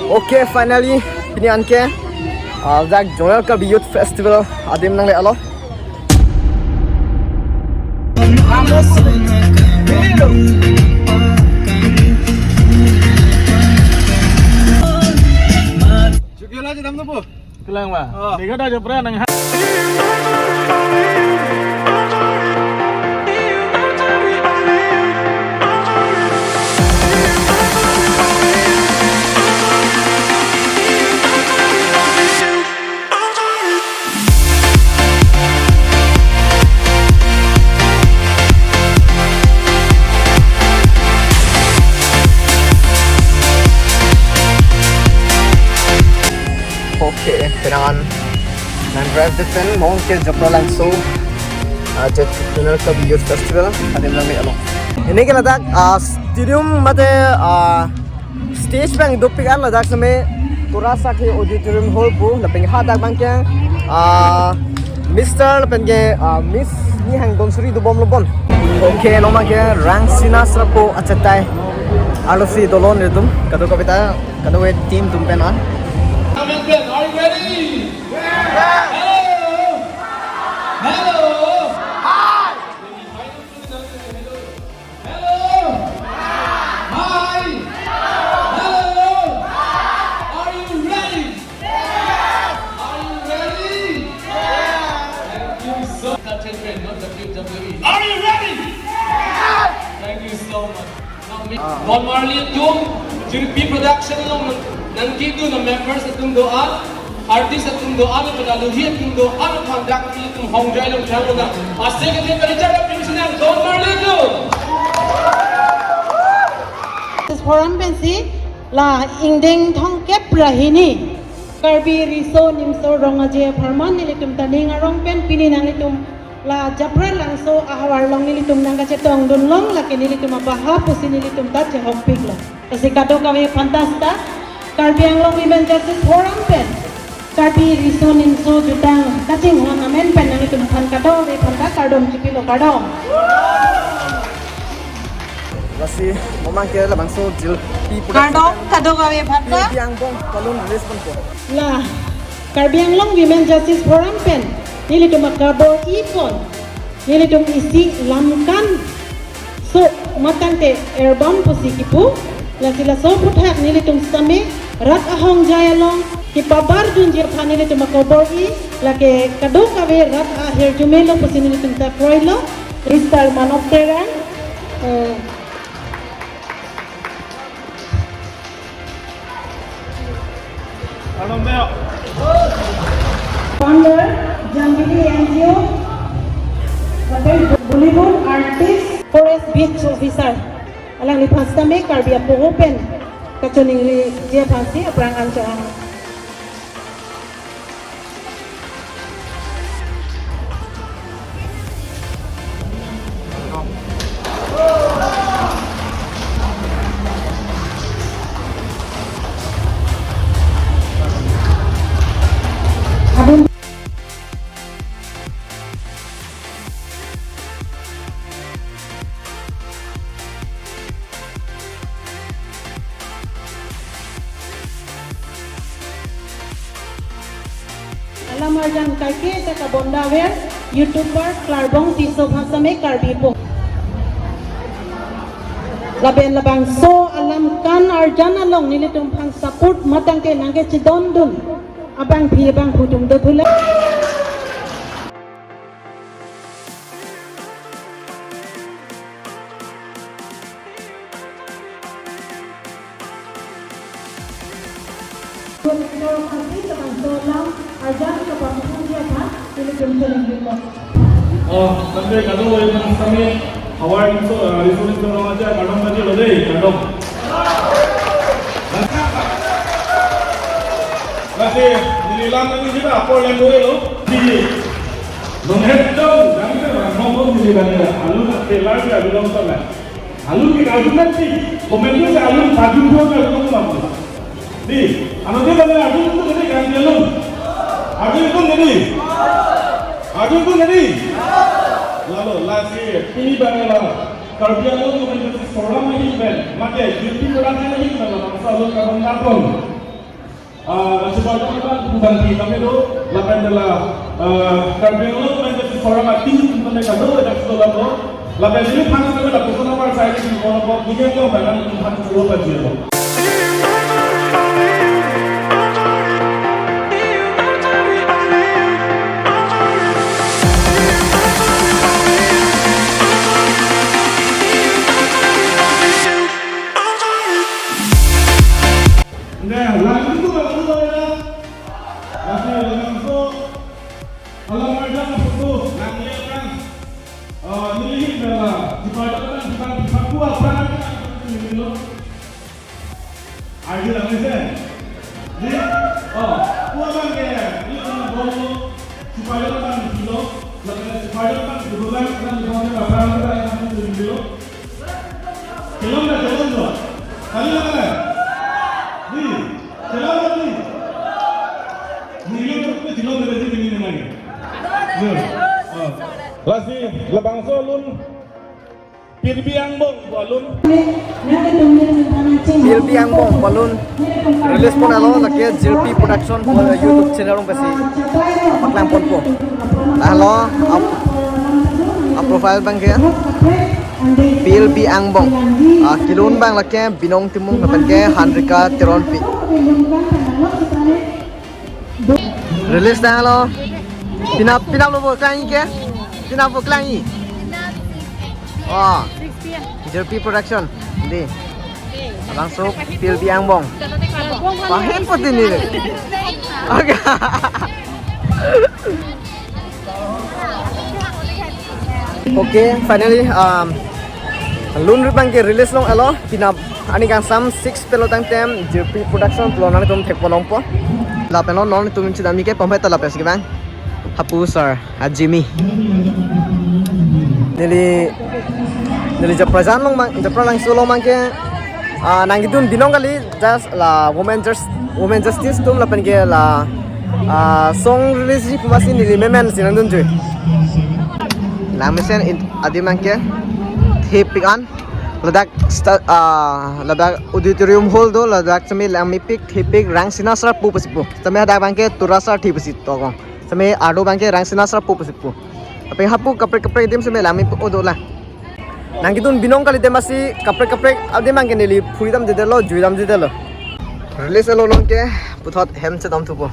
Okay, finally, ini anke. Jak Joel Club Youth Festival adim nang le alo. Jugil aja dam tuh. Kelang mah. Liga dah jepret nang. Okay, kailangan ng drive defend mo ke Jopra lang so Jet Joel Club Youth Festival adim nang le alo. Ini kan ladak stadium mate stage bang dopik an ladak same Kurasa ke auditorium hall bu lapeng hadak bang ke Mr. lapeng ke Miss ni hang donsuri dubom lobon. Okay, noma ke rang sinas rapo achatai alusi dolon redum kado kapita kado we team tumpenan. Are you ready? Yeah. Hello. Hello. Hi. Hello. Hi. Hello. Are you ready? Yeah. Are you ready? Yeah. Thank you so much. Not WWE. Are you ready? Yeah. Thank you so much. Now, Don Marley Doom, P Production long. Nanti tu na members atung doa, artis atung doa na panaluhi atung doa na conduct atung hongjay lang channel na. Asik ating kalicara pinsinan Don Marlito. Forum pensi la ingdeng thong kep rahini. Karbi riso nimso rongaje farman nilitum taning arong pen pini nalitum la japra langso ahawar long nilitum nangka cetong don long laki nilitum abaha pusi nilitum tat je hopik lo. Kasi kado kami fantasta. Karbi Anglong Women Justice Forum pen Karbi Rison Inso Jutang Kacing Hong Amen pen nang itu pan kadom di pan kadom cipilo kadom Masih memang kira lah bangso jil pi kadom kado gawe phata yang bong kalun release pun ko lah Karbi Anglong Women Justice Forum pen nili tu makabo ipon nili tu isi lamkan so matante erbam posikipu la sila so puthak nili tum same rat ahong jayalong ki pabar dun jer phani le tumakobor i lake kado kawe rat ahir jumelo pusini le tumta kroilo ristal manok terang Halo Mel. founder Jambili NGO Bollywood artist forest beach officer alang lipas tame Karbi apo open kacuning dia pasti aprang ancang Alamarjan kake ta kabondawer YouTuber Klarbong tiso bhasame Karbi po laben labang so alam kan arjana long nilitum phang support matang ke nangke chidon dun abang phi abang phutum do thula Sampai kadang orang kami awal itu resumen orang aja kadang aja lebih kadang. Masih nililang lagi kita apa yang boleh lo? Di menghidupkan jangan ngomong nililang ya. Alun telar ya belum tahu. Alun kita alun nanti komentar saya alun baju dua kali kamu mampu. Di, anu dia bagaimana alun itu jadi kan alun. Alun itu jadi. Alun itu jadi. Lalu lagi ini bagaimana? Kalau dia mau menjadi seorang event, maka jadi orang yang ini adalah masalah kawan-kawan. Sebagai kita bukan kita itu, lapan adalah karena menjadi forum aktif untuk mereka dulu dan setelah itu, lapan ini panas adalah personal part saya di forum dunia yang bahkan panas dulu saja. Nah, lagu itu bagus ya. Langsung kalau macam itu, nanti kan ini adalah dibacakan bukan dibaku apa ini loh. Ayo lah macam. Ni, bukan ke? Ini orang baru supaya kan dulu, supaya kan dulu kan dibaca apa yang itu dulu. Jalan tu. Kali mana? Lasi lebang solun Pirbiang bong balun Pirbiang bong balun release pun alo lagi JLP production YouTube channel orang pasti paklang pon po halo profile bang ke Pirbiang bong kilun bang lagi binong timung napan ke handrika teron pi release dah halo pinap lo klangi ke pinap lo klangi oh JLP production di abang so Pirbiang bong pahit pun ini oke oke finally lun ribang ke release long alo pinap ani kan sam 6 pelotang tem JLP production pelonang tum tek polong po la pelon non tum cidami ke pompeta la pes bang hapu sir Jimmy nili japrajan long mang japralang solo mang ke nangidun binong kali just la women justice tum la pen ke la song release ji pumasi nili memen sinandun joy la mesen adi mang ke thipikan ladak auditorium hall do ladak sami lami pik thipik rang sinasra pu pasipu sami ada bang ke turasa thipasi to sami ado bang ke rang sinasra pu pasipu tapi hapu kapre dim sami lami pu odola nangidun binong kali demasi kapre ade mang ke nili furidam de lo juidam de lo release lo long ke puthot hem se dam thupo